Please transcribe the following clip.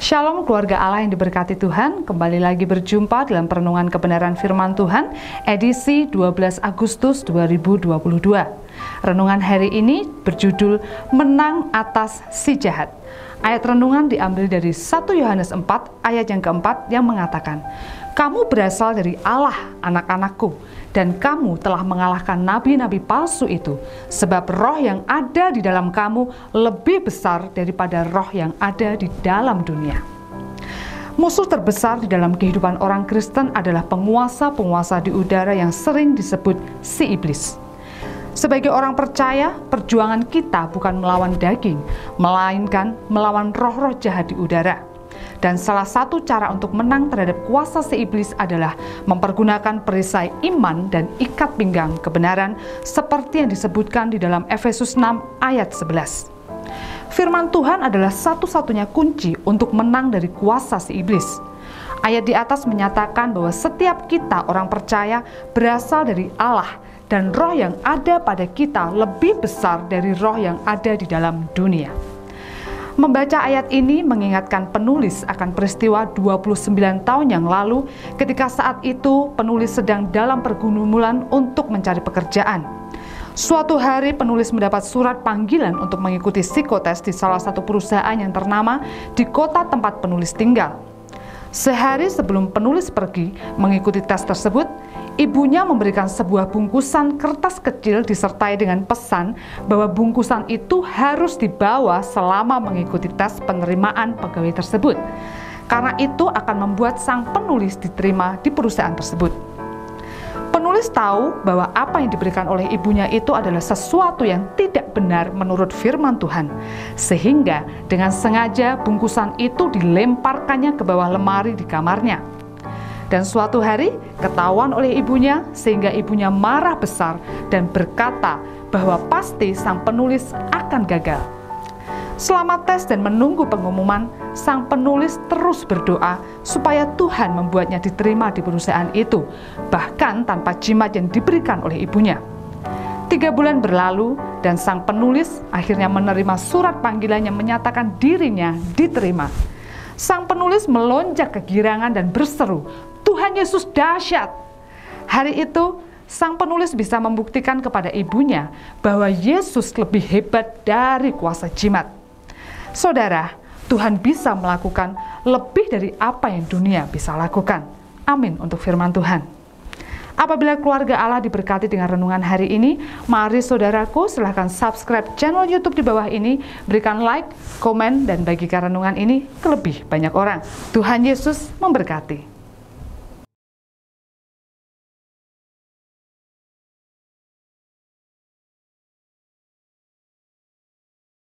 Shalom keluarga Allah yang diberkati Tuhan, kembali lagi berjumpa dalam Perenungan Kebenaran Firman Tuhan, edisi 12 Agustus 2022. Renungan hari ini berjudul Menang Atas Si Jahat. Ayat renungan diambil dari 1 Yohanes 4 ayat yang keempat yang mengatakan, "Kamu berasal dari Allah, anak-anakku, dan kamu telah mengalahkan nabi-nabi palsu itu, sebab roh yang ada di dalam kamu lebih besar daripada roh yang ada di dalam dunia." Musuh terbesar di dalam kehidupan orang Kristen adalah penguasa-penguasa di udara yang sering disebut si iblis. Sebagai orang percaya, perjuangan kita bukan melawan daging, melainkan melawan roh-roh jahat di udara. Dan salah satu cara untuk menang terhadap kuasa si iblis adalah mempergunakan perisai iman dan ikat pinggang kebenaran seperti yang disebutkan di dalam Efesus 6 ayat 11. Firman Tuhan adalah satu-satunya kunci untuk menang dari kuasa si iblis. Ayat di atas menyatakan bahwa setiap kita orang percaya berasal dari Allah, dan roh yang ada pada kita lebih besar dari roh yang ada di dalam dunia. Membaca ayat ini mengingatkan penulis akan peristiwa 29 tahun yang lalu ketika saat itu penulis sedang dalam pergumulan untuk mencari pekerjaan. Suatu hari penulis mendapat surat panggilan untuk mengikuti psikotes di salah satu perusahaan yang ternama di kota tempat penulis tinggal. Sehari sebelum penulis pergi mengikuti tes tersebut, ibunya memberikan sebuah bungkusan kertas kecil disertai dengan pesan bahwa bungkusan itu harus dibawa selama mengikuti tes penerimaan pegawai tersebut, karena itu akan membuat sang penulis diterima di perusahaan tersebut. Penulis tahu bahwa apa yang diberikan oleh ibunya itu adalah sesuatu yang tidak benar menurut firman Tuhan, sehingga dengan sengaja bungkusan itu dilemparkannya ke bawah lemari di kamarnya. Dan suatu hari ketahuan oleh ibunya, sehingga ibunya marah besar dan berkata bahwa pasti sang penulis akan gagal. Selama tes dan menunggu pengumuman, sang penulis terus berdoa supaya Tuhan membuatnya diterima di perusahaan itu, bahkan tanpa jimat yang diberikan oleh ibunya. 3 bulan berlalu dan sang penulis akhirnya menerima surat panggilan yang menyatakan dirinya diterima. Sang penulis melonjak kegirangan dan berseru, "Tuhan Yesus dahsyat!" Hari itu, sang penulis bisa membuktikan kepada ibunya bahwa Yesus lebih hebat dari kuasa jimat. Saudara, Tuhan bisa melakukan lebih dari apa yang dunia bisa lakukan. Amin untuk firman Tuhan. Apabila keluarga Allah diberkati dengan renungan hari ini, mari saudaraku silahkan subscribe channel YouTube di bawah ini, berikan like, komen, dan bagikan renungan ini ke lebih banyak orang. Tuhan Yesus memberkati.